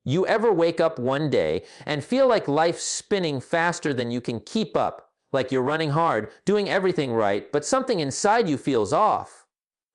You ever wake up one day and feel like life's spinning faster than you can keep up, like you're running hard, doing everything right, but something inside you feels off?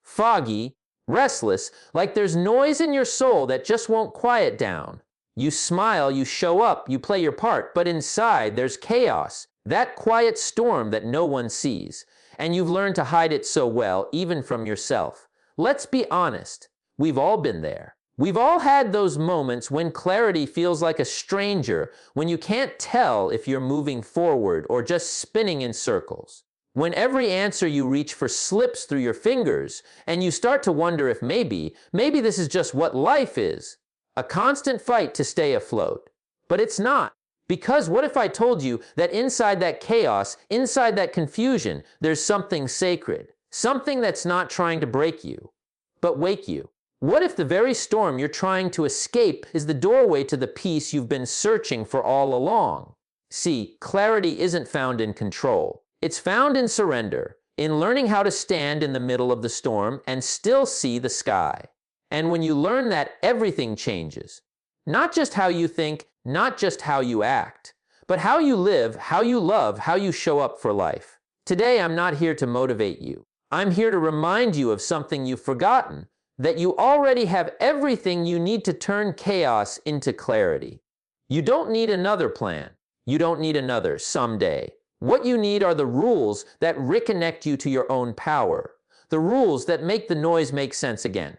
Foggy, restless, like there's noise in your soul that just won't quiet down. You smile, you show up, you play your part, but inside there's chaos, that quiet storm that no one sees. And you've learned to hide it so well, even from yourself. Let's be honest, we've all been there. We've all had those moments when clarity feels like a stranger, when you can't tell if you're moving forward or just spinning in circles. When every answer you reach for slips through your fingers, and you start to wonder if maybe this is just what life is. A constant fight to stay afloat. But it's not. Because what if I told you that inside that chaos, inside that confusion, there's something sacred, something that's not trying to break you, but wake you? What if the very storm you're trying to escape is the doorway to the peace you've been searching for all along? See, clarity isn't found in control. It's found in surrender, in learning how to stand in the middle of the storm and still see the sky. And when you learn that, everything changes. Not just how you think, not just how you act, but how you live, how you love, how you show up for life. Today, I'm not here to motivate you. I'm here to remind you of something you've forgotten, that you already have everything you need to turn chaos into clarity. You don't need another plan. You don't need another someday. What you need are the rules that reconnect you to your own power, the rules that make the noise make sense again.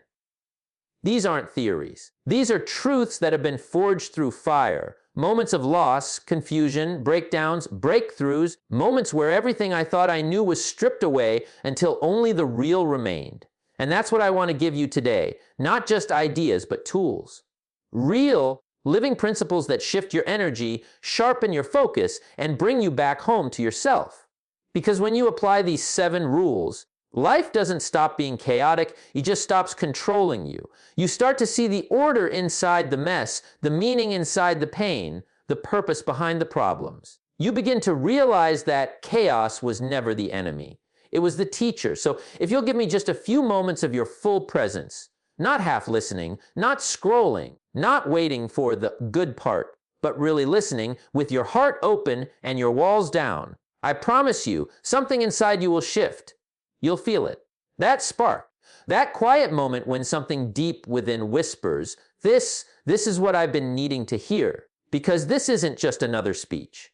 These aren't theories. These are truths that have been forged through fire. Moments of loss, confusion, breakdowns, breakthroughs, moments where everything I thought I knew was stripped away until only the real remained. And that's what I want to give you today. Not just ideas, but tools. Real, living principles that shift your energy, sharpen your focus, and bring you back home to yourself. Because when you apply these 7 rules, life doesn't stop being chaotic, it just stops controlling you. You start to see the order inside the mess, the meaning inside the pain, the purpose behind the problems. You begin to realize that chaos was never the enemy. It was the teacher. So if you'll give me just a few moments of your full presence, not half listening, not scrolling, not waiting for the good part, but really listening with your heart open and your walls down, I promise you, something inside you will shift. You'll feel it. That spark, that quiet moment when something deep within whispers, this is what I've been needing to hear. Because this isn't just another speech.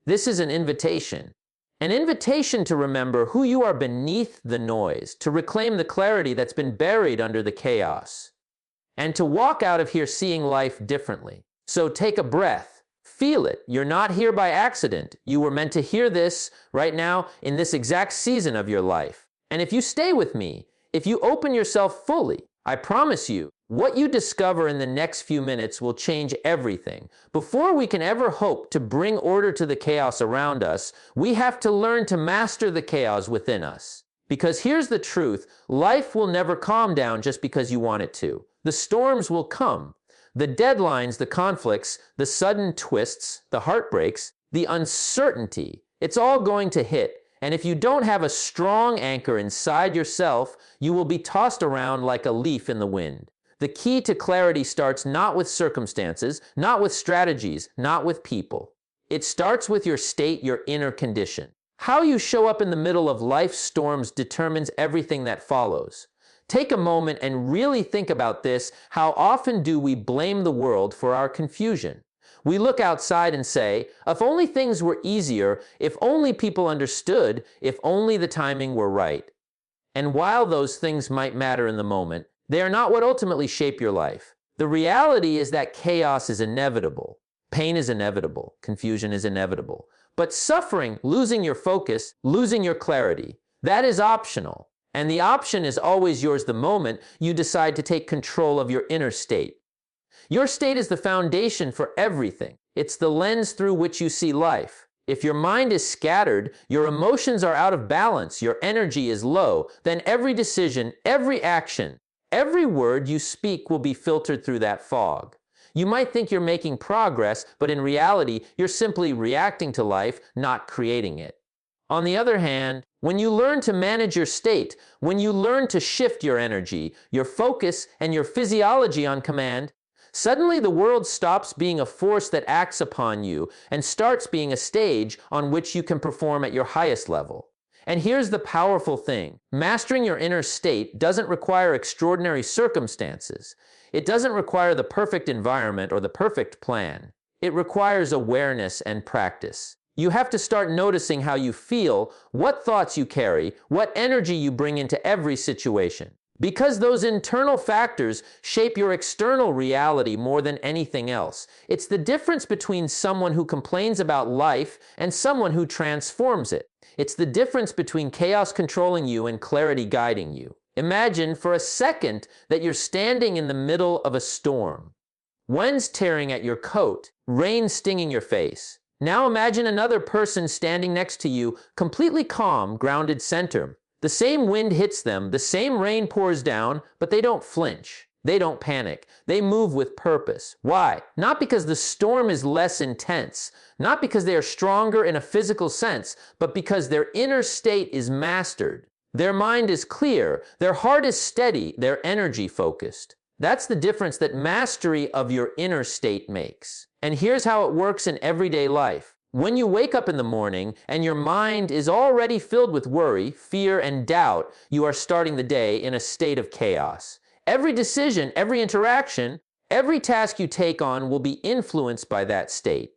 This is an invitation. An invitation to remember who you are beneath the noise, to reclaim the clarity that's been buried under the chaos, and to walk out of here seeing life differently. So take a breath. Feel it. You're not here by accident. You were meant to hear this right now in this exact season of your life. And if you stay with me, if you open yourself fully, I promise you, what you discover in the next few minutes will change everything. Before we can ever hope to bring order to the chaos around us, we have to learn to master the chaos within us. Because here's the truth, life will never calm down just because you want it to. The storms will come. The deadlines, the conflicts, the sudden twists, the heartbreaks, the uncertainty, it's all going to hit. And if you don't have a strong anchor inside yourself, you will be tossed around like a leaf in the wind. The key to clarity starts not with circumstances, not with strategies, not with people. It starts with your state, your inner condition. How you show up in the middle of life's storms determines everything that follows. Take a moment and really think about this. How often do we blame the world for our confusion? We look outside and say, if only things were easier, if only people understood, if only the timing were right. And while those things might matter in the moment, they are not what ultimately shape your life. The reality is that chaos is inevitable. Pain is inevitable. Confusion is inevitable. But suffering, losing your focus, losing your clarity, that is optional. And the option is always yours the moment you decide to take control of your inner state. Your state is the foundation for everything. It's the lens through which you see life. If your mind is scattered, your emotions are out of balance, your energy is low, then every decision, every action, every word you speak will be filtered through that fog. You might think you're making progress, but in reality, you're simply reacting to life, not creating it. On the other hand, when you learn to manage your state, when you learn to shift your energy, your focus, and your physiology on command, Suddenly, the world stops being a force that acts upon you and starts being a stage on which you can perform at your highest level. And here's the powerful thing. Mastering your inner state doesn't require extraordinary circumstances. It doesn't require the perfect environment or the perfect plan. It requires awareness and practice. You have to start noticing how you feel, what thoughts you carry, what energy you bring into every situation. Because those internal factors shape your external reality more than anything else. It's the difference between someone who complains about life and someone who transforms it. It's the difference between chaos controlling you and clarity guiding you. Imagine for a second that you're standing in the middle of a storm. Wind's tearing at your coat, rain stinging your face. Now imagine another person standing next to you, completely calm, grounded center. The same wind hits them, the same rain pours down, but they don't flinch. They don't panic. They move with purpose. Why? Not because the storm is less intense, not because they are stronger in a physical sense, but because their inner state is mastered. Their mind is clear, their heart is steady, their energy focused. That's the difference that mastery of your inner state makes. And here's how it works in everyday life. When you wake up in the morning and your mind is already filled with worry, fear, and doubt, you are starting the day in a state of chaos. Every decision, every interaction, every task you take on will be influenced by that state.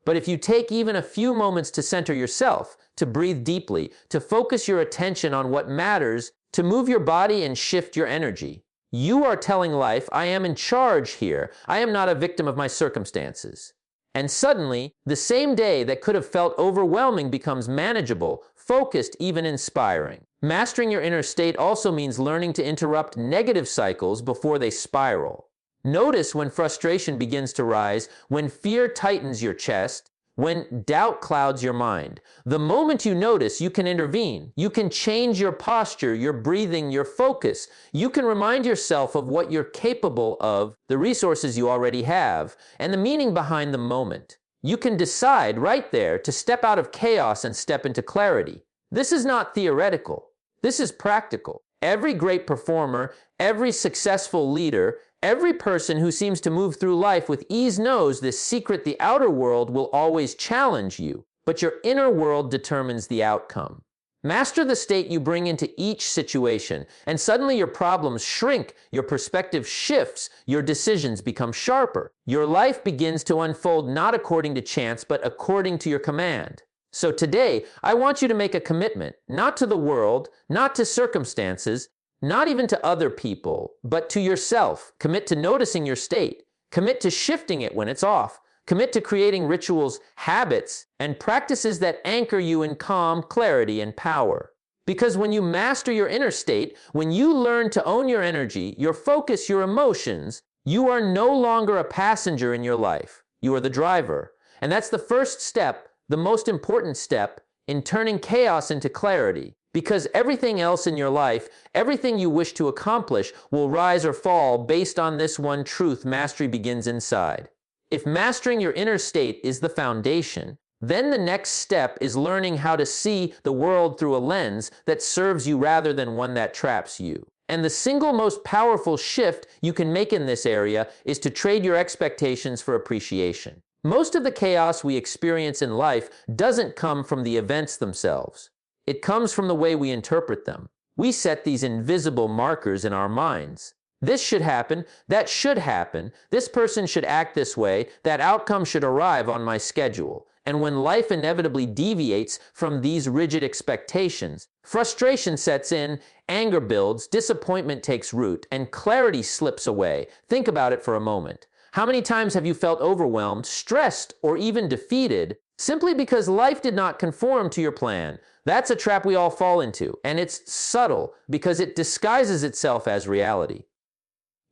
But if you take even a few moments to center yourself, to breathe deeply, to focus your attention on what matters, to move your body and shift your energy, you are telling life, I am in charge here. I am not a victim of my circumstances. And suddenly, the same day that could have felt overwhelming becomes manageable, focused, even inspiring. Mastering your inner state also means learning to interrupt negative cycles before they spiral. Notice when frustration begins to rise, when fear tightens your chest, when doubt clouds your mind. The moment you notice, you can intervene. You can change your posture, your breathing, your focus. You can remind yourself of what you're capable of, the resources you already have, and the meaning behind the moment. You can decide right there to step out of chaos and step into clarity. This is not theoretical. This is practical. Every great performer, every successful leader, every person who seems to move through life with ease knows this secret: the outer world will always challenge you, but your inner world determines the outcome. Master the state you bring into each situation, and suddenly your problems shrink, your perspective shifts, your decisions become sharper. Your life begins to unfold not according to chance, but according to your command. So today, I want you to make a commitment, not to the world, not to circumstances, not even to other people, but to yourself. Commit to noticing your state. Commit to shifting it when it's off. Commit to creating rituals, habits, and practices that anchor you in calm, clarity, and power. Because when you master your inner state, when you learn to own your energy, your focus, your emotions, you are no longer a passenger in your life. You are the driver. And that's the first step, the most important step, in turning chaos into clarity. Because everything else in your life, everything you wish to accomplish, will rise or fall based on this one truth: mastery begins inside. If mastering your inner state is the foundation, then the next step is learning how to see the world through a lens that serves you rather than one that traps you. And the single most powerful shift you can make in this area is to trade your expectations for appreciation. Most of the chaos we experience in life doesn't come from the events themselves. It comes from the way we interpret them. We set these invisible markers in our minds. This should happen, that should happen, this person should act this way, that outcome should arrive on my schedule. And when life inevitably deviates from these rigid expectations, frustration sets in, anger builds, disappointment takes root, and clarity slips away. Think about it for a moment. How many times have you felt overwhelmed, stressed, or even defeated simply because life did not conform to your plan? That's a trap we all fall into, and it's subtle because it disguises itself as reality.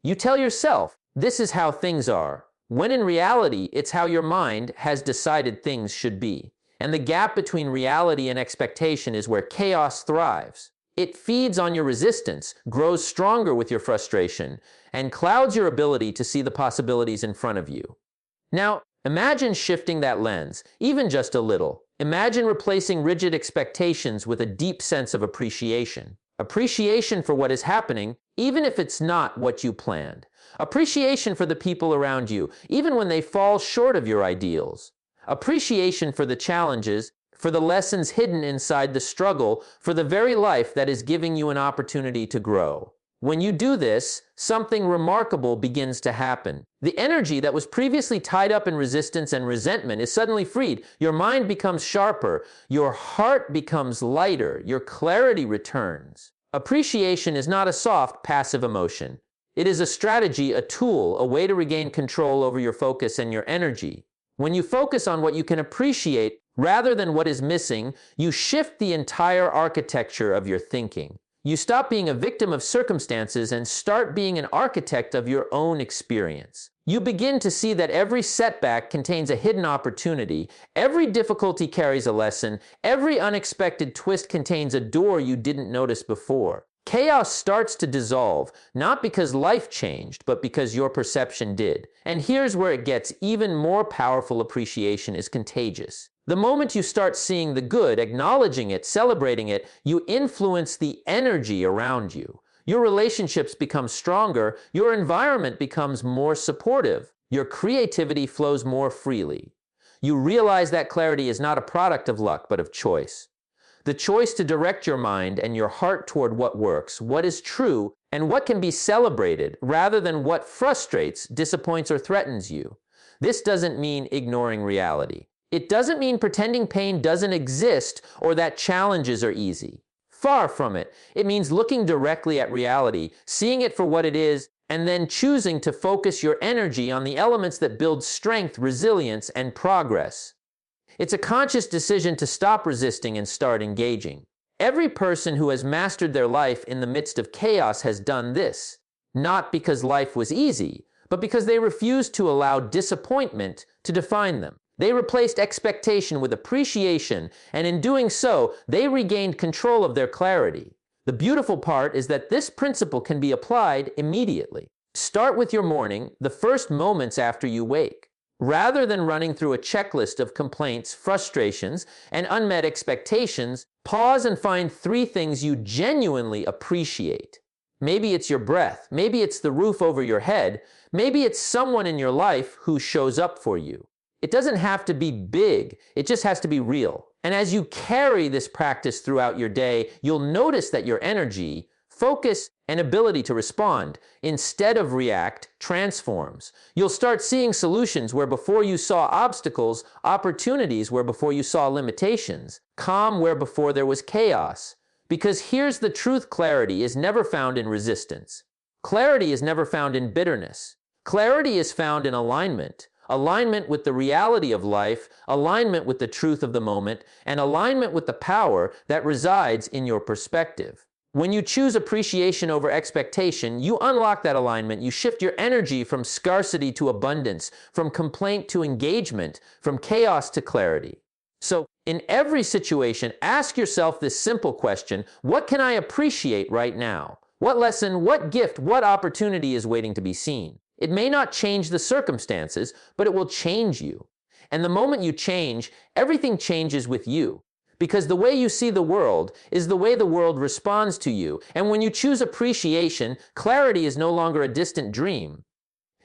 You tell yourself, this is how things are, when in reality, it's how your mind has decided things should be. And the gap between reality and expectation is where chaos thrives. It feeds on your resistance, grows stronger with your frustration, and clouds your ability to see the possibilities in front of you. Now, imagine shifting that lens, even just a little. Imagine replacing rigid expectations with a deep sense of appreciation. Appreciation for what is happening, even if it's not what you planned. Appreciation for the people around you, even when they fall short of your ideals. Appreciation for the challenges, for the lessons hidden inside the struggle, for the very life that is giving you an opportunity to grow. When you do this, something remarkable begins to happen. The energy that was previously tied up in resistance and resentment is suddenly freed. Your mind becomes sharper. Your heart becomes lighter. Your clarity returns. Appreciation is not a soft, passive emotion. It is a strategy, a tool, a way to regain control over your focus and your energy. When you focus on what you can appreciate rather than what is missing, you shift the entire architecture of your thinking. You stop being a victim of circumstances and start being an architect of your own experience. You begin to see that every setback contains a hidden opportunity, every difficulty carries a lesson, every unexpected twist contains a door you didn't notice before. Chaos starts to dissolve, not because life changed, but because your perception did. And here's where it gets even more powerful. Appreciation is contagious. The moment you start seeing the good, acknowledging it, celebrating it, you influence the energy around you. Your relationships become stronger, your environment becomes more supportive, your creativity flows more freely. You realize that clarity is not a product of luck, but of choice. The choice to direct your mind and your heart toward what works, what is true, and what can be celebrated, rather than what frustrates, disappoints, or threatens you. This doesn't mean ignoring reality. It doesn't mean pretending pain doesn't exist or that challenges are easy. Far from it. It means looking directly at reality, seeing it for what it is, and then choosing to focus your energy on the elements that build strength, resilience, and progress. It's a conscious decision to stop resisting and start engaging. Every person who has mastered their life in the midst of chaos has done this, not because life was easy, but because they refused to allow disappointment to define them. They replaced expectation with appreciation, and in doing so, they regained control of their clarity. The beautiful part is that this principle can be applied immediately. Start with your morning, the first moments after you wake. Rather than running through a checklist of complaints, frustrations, and unmet expectations, pause and find 3 things you genuinely appreciate. Maybe it's your breath, maybe it's the roof over your head, maybe it's someone in your life who shows up for you. It doesn't have to be big, it just has to be real. And as you carry this practice throughout your day, you'll notice that your energy, focus, and ability to respond, instead of react, transforms. You'll start seeing solutions where before you saw obstacles, opportunities where before you saw limitations, calm where before there was chaos. Because here's the truth: clarity is never found in resistance. Clarity is never found in bitterness. Clarity is found in alignment. Alignment with the reality of life, alignment with the truth of the moment, and alignment with the power that resides in your perspective. When you choose appreciation over expectation, you unlock that alignment. You shift your energy from scarcity to abundance, from complaint to engagement, from chaos to clarity. So, in every situation, ask yourself this simple question: what can I appreciate right now? What lesson, what gift, what opportunity is waiting to be seen? It may not change the circumstances, but it will change you. And the moment you change, everything changes with you. Because the way you see the world is the way the world responds to you. And when you choose appreciation, clarity is no longer a distant dream.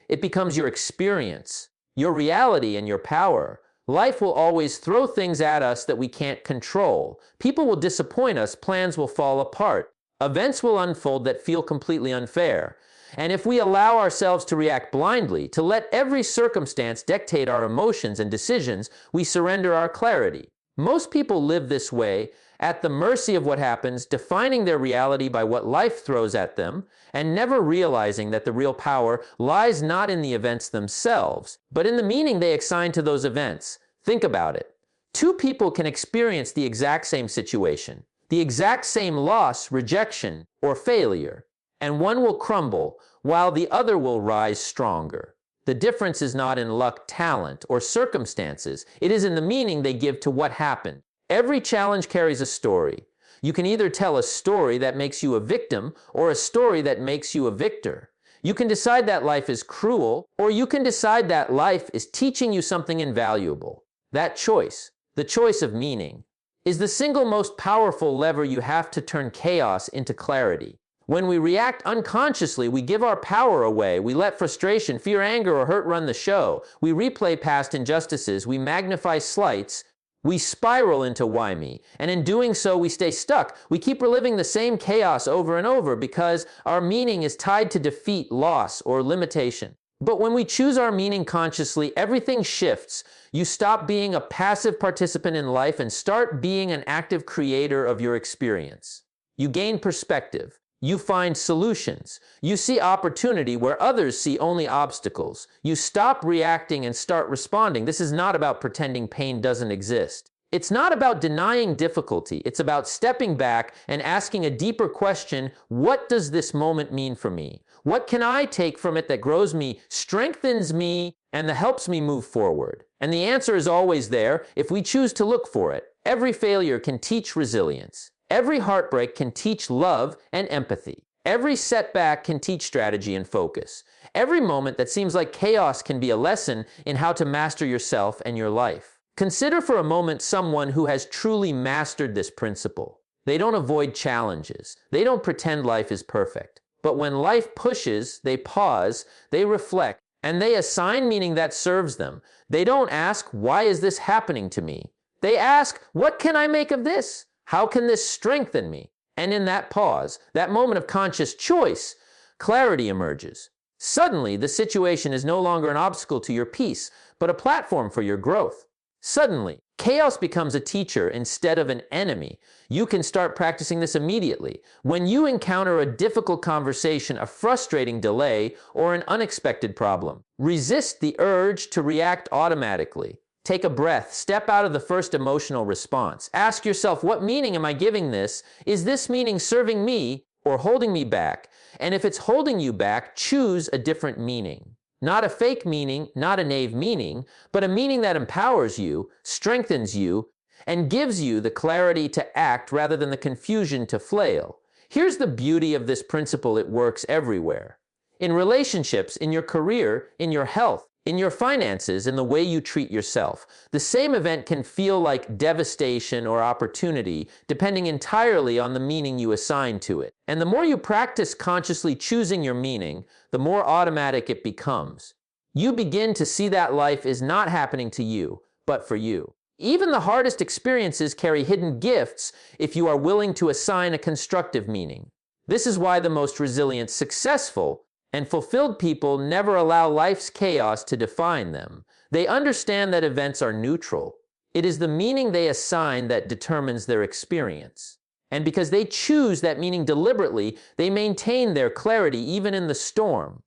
It becomes your experience, your reality, and your power. Life will always throw things at us that we can't control. People will disappoint us, plans will fall apart. Events will unfold that feel completely unfair. And if we allow ourselves to react blindly, to let every circumstance dictate our emotions and decisions, we surrender our clarity. Most people live this way, at the mercy of what happens, defining their reality by what life throws at them, and never realizing that the real power lies not in the events themselves, but in the meaning they assign to those events. Think about it. 2 people can experience the exact same situation, the exact same loss, rejection, or failure, and one will crumble while the other will rise stronger. The difference is not in luck, talent, or circumstances. It is in the meaning they give to what happened. Every challenge carries a story. You can either tell a story that makes you a victim or a story that makes you a victor. You can decide that life is cruel, or you can decide that life is teaching you something invaluable. That choice, the choice of meaning, is the single most powerful lever you have to turn chaos into clarity. When we react unconsciously, we give our power away. We let frustration, fear, anger, or hurt run the show. We replay past injustices. We magnify slights. We spiral into why me. And in doing so, we stay stuck. We keep reliving the same chaos over and over because our meaning is tied to defeat, loss, or limitation. But when we choose our meaning consciously, everything shifts. You stop being a passive participant in life and start being an active creator of your experience. You gain perspective. You find solutions. You see opportunity where others see only obstacles. You stop reacting and start responding. This is not about pretending pain doesn't exist. It's not about denying difficulty. It's about stepping back and asking a deeper question: what does this moment mean for me? What can I take from it that grows me, strengthens me, and that helps me move forward? And the answer is always there if we choose to look for it. Every failure can teach resilience. Every heartbreak can teach love and empathy. Every setback can teach strategy and focus. Every moment that seems like chaos can be a lesson in how to master yourself and your life. Consider for a moment someone who has truly mastered this principle. They don't avoid challenges. They don't pretend life is perfect. But when life pushes, they pause, they reflect, and they assign meaning that serves them. They don't ask, why is this happening to me? They ask, what can I make of this? How can this strengthen me? And in that pause, that moment of conscious choice, clarity emerges. Suddenly, the situation is no longer an obstacle to your peace, but a platform for your growth. Suddenly, chaos becomes a teacher instead of an enemy. You can start practicing this immediately. When you encounter a difficult conversation, a frustrating delay, or an unexpected problem, resist the urge to react automatically. Take a breath, step out of the first emotional response. Ask yourself, what meaning am I giving this? Is this meaning serving me or holding me back? And if it's holding you back, choose a different meaning. Not a fake meaning, not a naive meaning, but a meaning that empowers you, strengthens you, and gives you the clarity to act rather than the confusion to flail. Here's the beauty of this principle: it works everywhere. In relationships, in your career, in your health, in your finances, in the way you treat yourself. The same event can feel like devastation or opportunity, depending entirely on the meaning you assign to it. And the more you practice consciously choosing your meaning, the more automatic it becomes. You begin to see that life is not happening to you, but for you. Even the hardest experiences carry hidden gifts if you are willing to assign a constructive meaning. This is why the most resilient, successful, and fulfilled people never allow life's chaos to define them. They understand that events are neutral. It is the meaning they assign that determines their experience. And because they choose that meaning deliberately, they maintain their clarity even in the storm.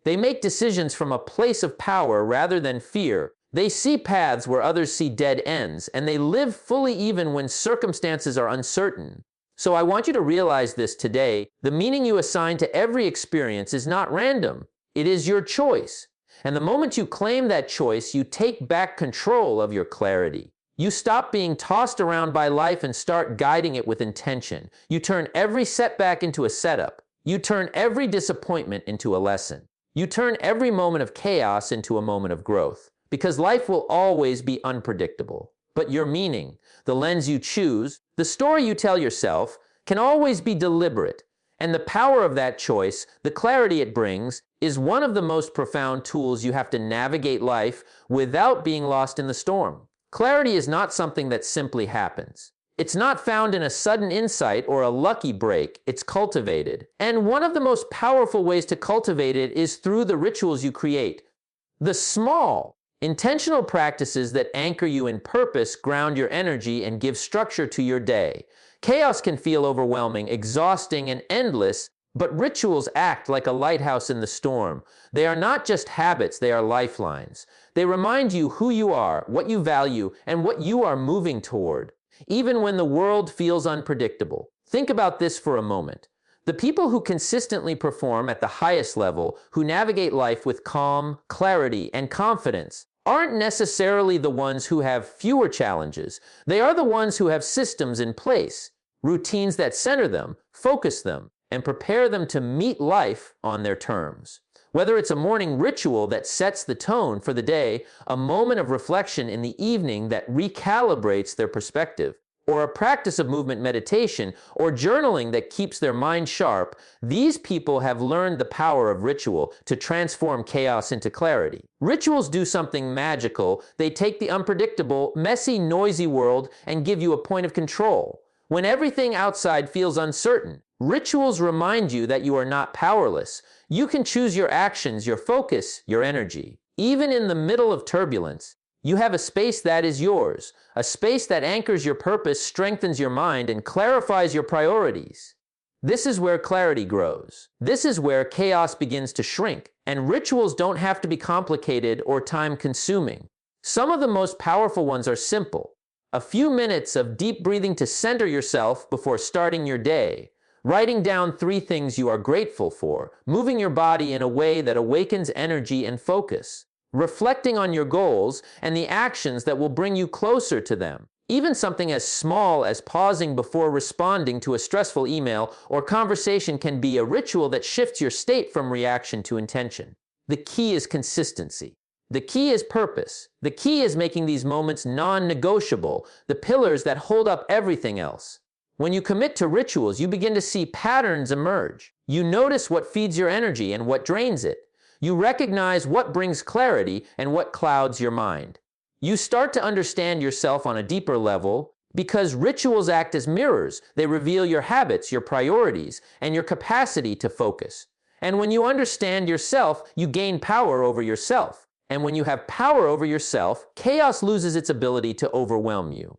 They make decisions from a place of power rather than fear. They see paths where others see dead ends, and they live fully even when circumstances are uncertain. So I want you to realize this today. The meaning you assign to every experience is not random. It is your choice. And the moment you claim that choice, you take back control of your clarity. You stop being tossed around by life and start guiding it with intention. You turn every setback into a setup. You turn every disappointment into a lesson. You turn every moment of chaos into a moment of growth. Because life will always be unpredictable. But your meaning, the lens you choose, the story you tell yourself, can always be deliberate. And the power of that choice, the clarity it brings, is one of the most profound tools you have to navigate life without being lost in the storm. Clarity is not something that simply happens. It's not found in a sudden insight or a lucky break. It's cultivated. And one of the most powerful ways to cultivate it is through the rituals you create. The small, intentional practices that anchor you in purpose, ground your energy, and give structure to your day. Chaos can feel overwhelming, exhausting, and endless, but rituals act like a lighthouse in the storm. They are not just habits, they are lifelines. They remind you who you are, what you value, and what you are moving toward, even when the world feels unpredictable. Think about this for a moment. The people who consistently perform at the highest level, who navigate life with calm, clarity, and confidence, aren't necessarily the ones who have fewer challenges. They are the ones who have systems in place, routines that center them, focus them, and prepare them to meet life on their terms. Whether it's a morning ritual that sets the tone for the day, a moment of reflection in the evening that recalibrates their perspective, or a practice of movement meditation, or journaling that keeps their mind sharp, these people have learned the power of ritual to transform chaos into clarity. Rituals do something magical. They take the unpredictable, messy, noisy world and give you a point of control. When everything outside feels uncertain, rituals remind you that you are not powerless. You can choose your actions, your focus, your energy. Even in the middle of turbulence, you have a space that is yours, a space that anchors your purpose, strengthens your mind, and clarifies your priorities. This is where clarity grows. This is where chaos begins to shrink, and rituals don't have to be complicated or time-consuming. Some of the most powerful ones are simple. A few minutes of deep breathing to center yourself before starting your day, writing down 3 things you are grateful for, moving your body in a way that awakens energy and focus, reflecting on your goals and the actions that will bring you closer to them. Even something as small as pausing before responding to a stressful email or conversation can be a ritual that shifts your state from reaction to intention. The key is consistency. The key is purpose. The key is making these moments non-negotiable, the pillars that hold up everything else. When you commit to rituals, you begin to see patterns emerge. You notice what feeds your energy and what drains it. You recognize what brings clarity and what clouds your mind. You start to understand yourself on a deeper level because rituals act as mirrors. They reveal your habits, your priorities, and your capacity to focus. And when you understand yourself, you gain power over yourself. And when you have power over yourself, chaos loses its ability to overwhelm you.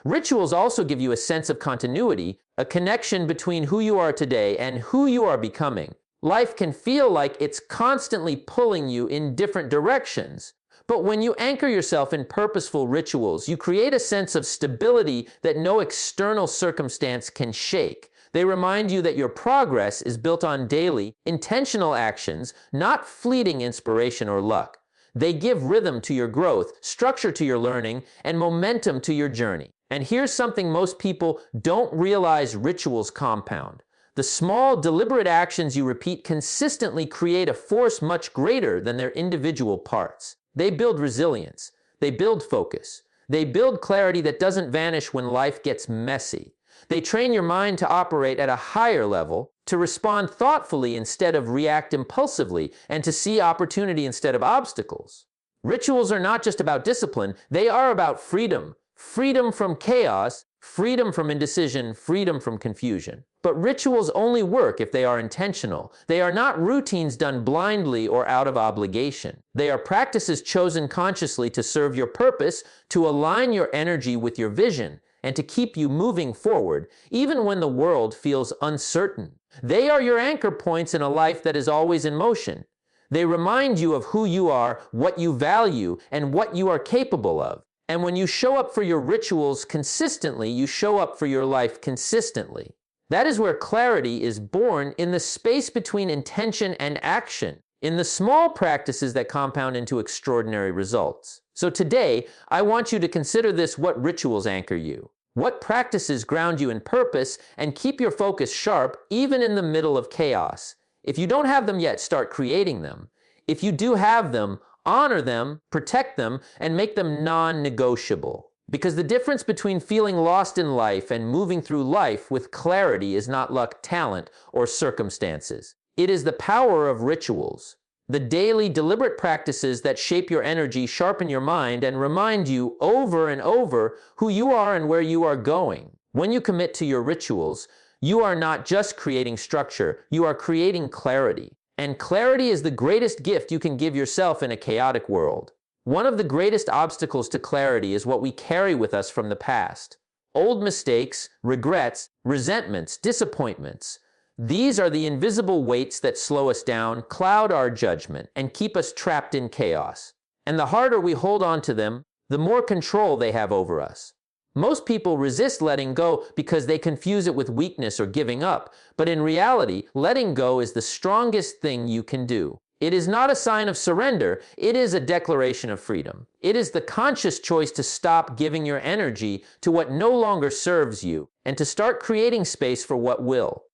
Rituals also give you a sense of continuity, a connection between who you are today and who you are becoming. Life can feel like it's constantly pulling you in different directions. But when you anchor yourself in purposeful rituals, you create a sense of stability that no external circumstance can shake. They remind you that your progress is built on daily, intentional actions, not fleeting inspiration or luck. They give rhythm to your growth, structure to your learning, and momentum to your journey. And here's something most people don't realize: rituals compound. The small, deliberate actions you repeat consistently create a force much greater than their individual parts. They build resilience. They build focus. They build clarity that doesn't vanish when life gets messy. They train your mind to operate at a higher level, to respond thoughtfully instead of react impulsively, and to see opportunity instead of obstacles. Rituals are not just about discipline, they are about freedom. Freedom from chaos, freedom from indecision, freedom from confusion. But rituals only work if they are intentional. They are not routines done blindly or out of obligation. They are practices chosen consciously to serve your purpose, to align your energy with your vision, and to keep you moving forward, even when the world feels uncertain. They are your anchor points in a life that is always in motion. They remind you of who you are, what you value, and what you are capable of. And when you show up for your rituals consistently, you show up for your life consistently. That is where clarity is born, in the space between intention and action, in the small practices that compound into extraordinary results. So today, I want you to consider this: what rituals anchor you? What practices ground you in purpose and keep your focus sharp even in the middle of chaos? If you don't have them yet, start creating them. If you do have them, honor them, protect them, and make them non-negotiable. Because the difference between feeling lost in life and moving through life with clarity is not luck, talent, or circumstances. It is the power of rituals. The daily, deliberate practices that shape your energy, sharpen your mind, and remind you over and over who you are and where you are going. When you commit to your rituals, you are not just creating structure, you are creating clarity. And clarity is the greatest gift you can give yourself in a chaotic world. One of the greatest obstacles to clarity is what we carry with us from the past. Old mistakes, regrets, resentments, disappointments. These are the invisible weights that slow us down, cloud our judgment, and keep us trapped in chaos. And the harder we hold on to them, the more control they have over us. Most people resist letting go because they confuse it with weakness or giving up. But in reality, letting go is the strongest thing you can do. It is not a sign of surrender, it is a declaration of freedom. It is the conscious choice to stop giving your energy to what no longer serves you and to start creating space for what will.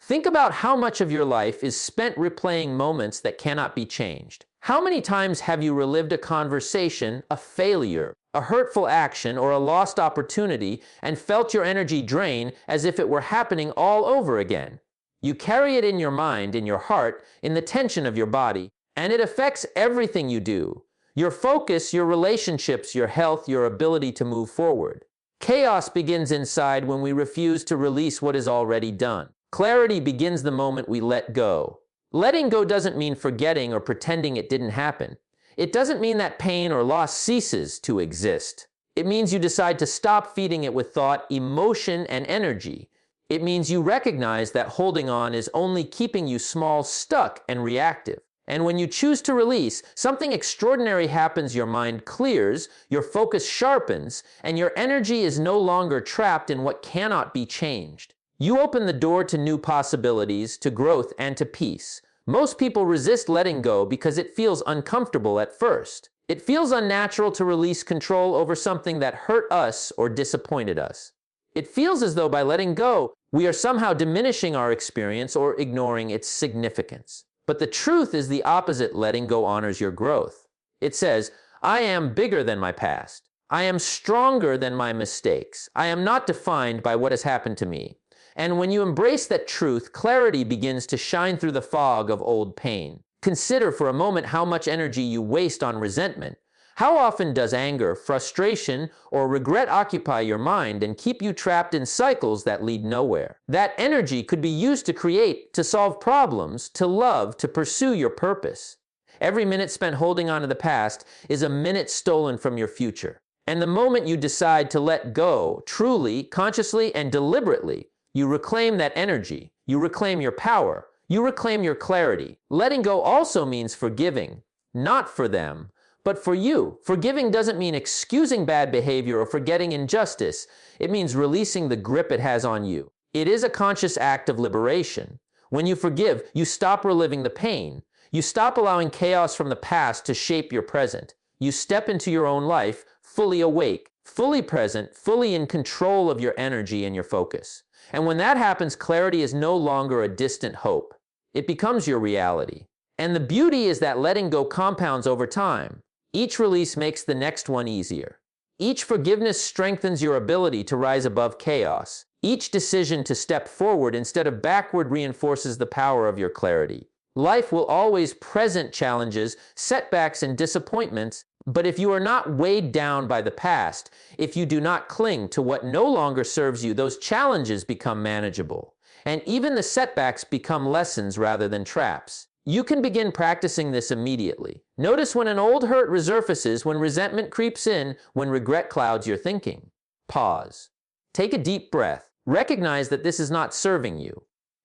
Think about how much of your life is spent replaying moments that cannot be changed. How many times have you relived a conversation, a failure, a hurtful action, or a lost opportunity and felt your energy drain as if it were happening all over again. You carry it in your mind, in your heart, in the tension of your body, and it affects everything you do. Your focus, your relationships, your health, your ability to move forward. Chaos begins inside when we refuse to release what is already done. Clarity begins the moment we let go. Letting go doesn't mean forgetting or pretending it didn't happen. It doesn't mean that pain or loss ceases to exist. It means you decide to stop feeding it with thought, emotion, and energy. It means you recognize that holding on is only keeping you small, stuck, and reactive. And when you choose to release, something extraordinary happens. Your mind clears, your focus sharpens, and your energy is no longer trapped in what cannot be changed. You open the door to new possibilities, to growth, and to peace. Most people resist letting go because it feels uncomfortable at first. It feels unnatural to release control over something that hurt us or disappointed us. It feels as though by letting go, we are somehow diminishing our experience or ignoring its significance. But the truth is the opposite. Letting go honors your growth. It says, I am bigger than my past. I am stronger than my mistakes. I am not defined by what has happened to me. And when you embrace that truth, clarity begins to shine through the fog of old pain. Consider for a moment how much energy you waste on resentment. How often does anger, frustration, or regret occupy your mind and keep you trapped in cycles that lead nowhere? That energy could be used to create, to solve problems, to love, to pursue your purpose. Every minute spent holding on to the past is a minute stolen from your future. And the moment you decide to let go, truly, consciously, and deliberately, you reclaim that energy. You reclaim your power. You reclaim your clarity. Letting go also means forgiving, not for them, but for you. Forgiving doesn't mean excusing bad behavior or forgetting injustice. It means releasing the grip it has on you. It is a conscious act of liberation. When you forgive, you stop reliving the pain. You stop allowing chaos from the past to shape your present. You step into your own life, fully awake, fully present, fully in control of your energy and your focus. And when that happens, clarity is no longer a distant hope. It becomes your reality. And the beauty is that letting go compounds over time. Each release makes the next one easier. Each forgiveness strengthens your ability to rise above chaos. Each decision to step forward instead of backward reinforces the power of your clarity. Life will always present challenges, setbacks, and disappointments, but if you are not weighed down by the past, if you do not cling to what no longer serves you, those challenges become manageable. And even the setbacks become lessons rather than traps. You can begin practicing this immediately. Notice when an old hurt resurfaces, when resentment creeps in, when regret clouds your thinking. Pause. Take a deep breath. Recognize that this is not serving you.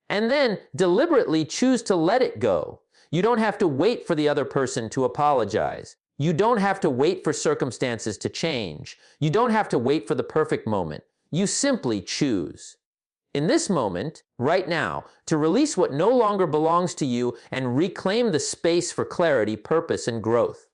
And then deliberately choose to let it go. You don't have to wait for the other person to apologize. You don't have to wait for circumstances to change. You don't have to wait for the perfect moment. You simply choose. In this moment, right now, to release what no longer belongs to you and reclaim the space for clarity, purpose, and growth.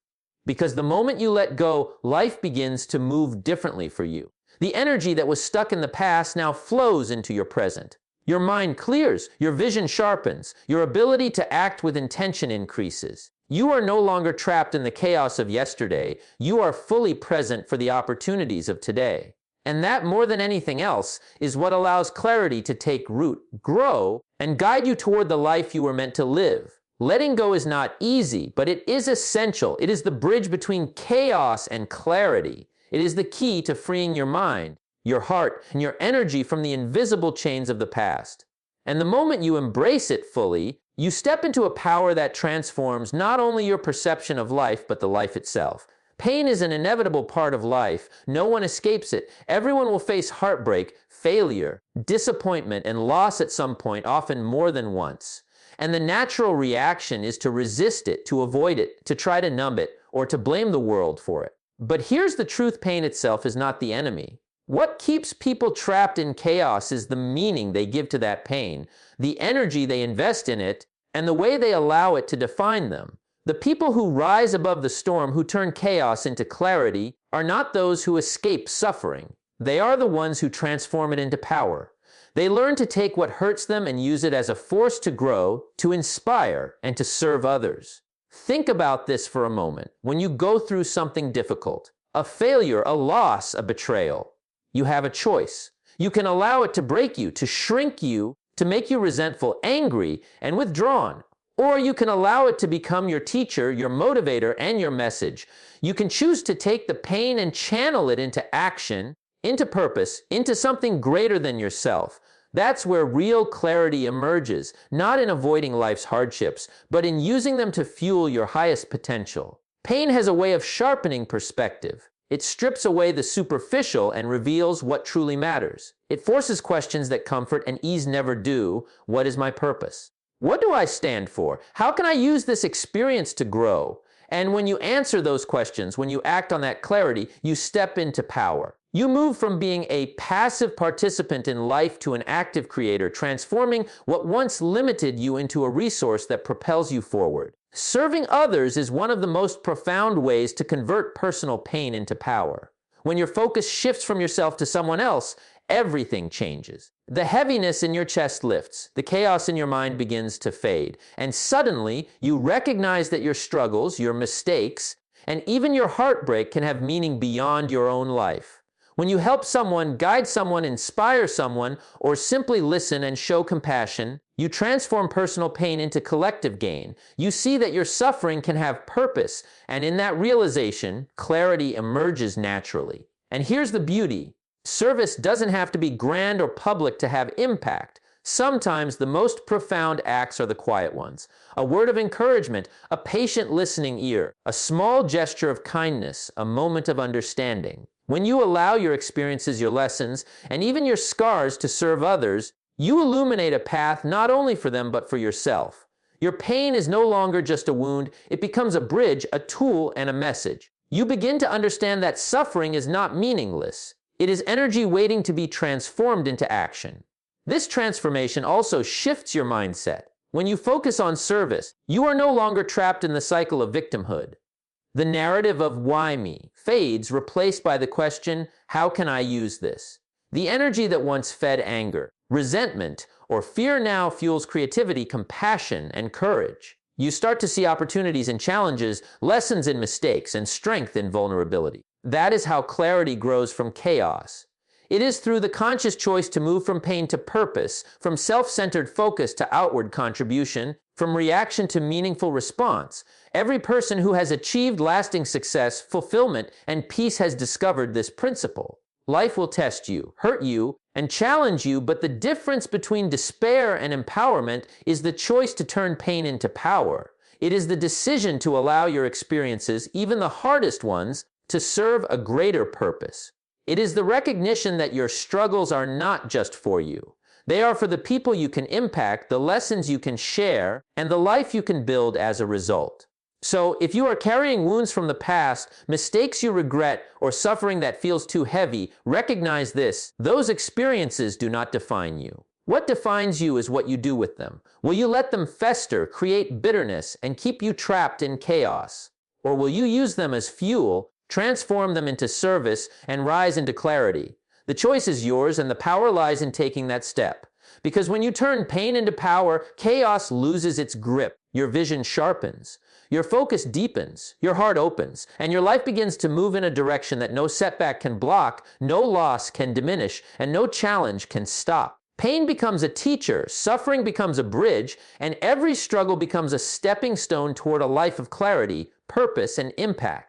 Because the moment you let go, life begins to move differently for you. The energy that was stuck in the past now flows into your present. Your mind clears, your vision sharpens, your ability to act with intention increases. You are no longer trapped in the chaos of yesterday. You are fully present for the opportunities of today. And that, more than anything else, is what allows clarity to take root, grow, and guide you toward the life you were meant to live. Letting go is not easy, but it is essential. It is the bridge between chaos and clarity. It is the key to freeing your mind, your heart, and your energy from the invisible chains of the past. And the moment you embrace it fully, you step into a power that transforms not only your perception of life, but the life itself. Pain is an inevitable part of life. No one escapes it. Everyone will face heartbreak, failure, disappointment, and loss at some point, often more than once. And the natural reaction is to resist it, to avoid it, to try to numb it, or to blame the world for it. But here's the truth: pain itself is not the enemy. What keeps people trapped in chaos is the meaning they give to that pain, the energy they invest in it, and the way they allow it to define them. The people who rise above the storm, who turn chaos into clarity, are not those who escape suffering. They are the ones who transform it into power. They learn to take what hurts them and use it as a force to grow, to inspire, and to serve others. Think about this for a moment. When you go through something difficult, a failure, a loss, a betrayal. You have a choice. You can allow it to break you, to shrink you, to make you resentful, angry, and withdrawn. Or you can allow it to become your teacher, your motivator, and your message. You can choose to take the pain and channel it into action, into purpose, into something greater than yourself. That's where real clarity emerges, not in avoiding life's hardships, but in using them to fuel your highest potential. Pain has a way of sharpening perspective. It strips away the superficial and reveals what truly matters. It forces questions that comfort and ease never do. What is my purpose? What do I stand for? How can I use this experience to grow? And when you answer those questions, when you act on that clarity, you step into power. You move from being a passive participant in life to an active creator, transforming what once limited you into a resource that propels you forward. Serving others is one of the most profound ways to convert personal pain into power. When your focus shifts from yourself to someone else, everything changes. The heaviness in your chest lifts, the chaos in your mind begins to fade, and suddenly you recognize that your struggles, your mistakes, and even your heartbreak can have meaning beyond your own life. When you help someone, guide someone, inspire someone, or simply listen and show compassion, you transform personal pain into collective gain. You see that your suffering can have purpose, and in that realization, clarity emerges naturally. And here's the beauty. Service doesn't have to be grand or public to have impact. Sometimes the most profound acts are the quiet ones. A word of encouragement, a patient listening ear, a small gesture of kindness, a moment of understanding. When you allow your experiences, your lessons, and even your scars to serve others, you illuminate a path not only for them but for yourself. Your pain is no longer just a wound, it becomes a bridge, a tool, and a message. You begin to understand that suffering is not meaningless. It is energy waiting to be transformed into action. This transformation also shifts your mindset. When you focus on service, you are no longer trapped in the cycle of victimhood. The narrative of why me fades, replaced by the question, how can I use this? The energy that once fed anger, resentment, or fear now fuels creativity, compassion, and courage. You start to see opportunities in challenges, lessons in mistakes, and strength in vulnerability. That is how clarity grows from chaos. It is through the conscious choice to move from pain to purpose, from self-centered focus to outward contribution, from reaction to meaningful response. Every person who has achieved lasting success, fulfillment, and peace has discovered this principle. Life will test you, hurt you, and challenge you, but the difference between despair and empowerment is the choice to turn pain into power. It is the decision to allow your experiences, even the hardest ones, to serve a greater purpose. It is the recognition that your struggles are not just for you. They are for the people you can impact, the lessons you can share, and the life you can build as a result. So, if you are carrying wounds from the past, mistakes you regret, or suffering that feels too heavy, recognize this: those experiences do not define you. What defines you is what you do with them. Will you let them fester, create bitterness, and keep you trapped in chaos? Or will you use them as fuel, transform them into service, and rise into clarity? The choice is yours, and the power lies in taking that step. Because when you turn pain into power, chaos loses its grip. Your vision sharpens. Your focus deepens. Your heart opens. And your life begins to move in a direction that no setback can block, no loss can diminish, and no challenge can stop. Pain becomes a teacher, suffering becomes a bridge, and every struggle becomes a stepping stone toward a life of clarity, purpose, and impact.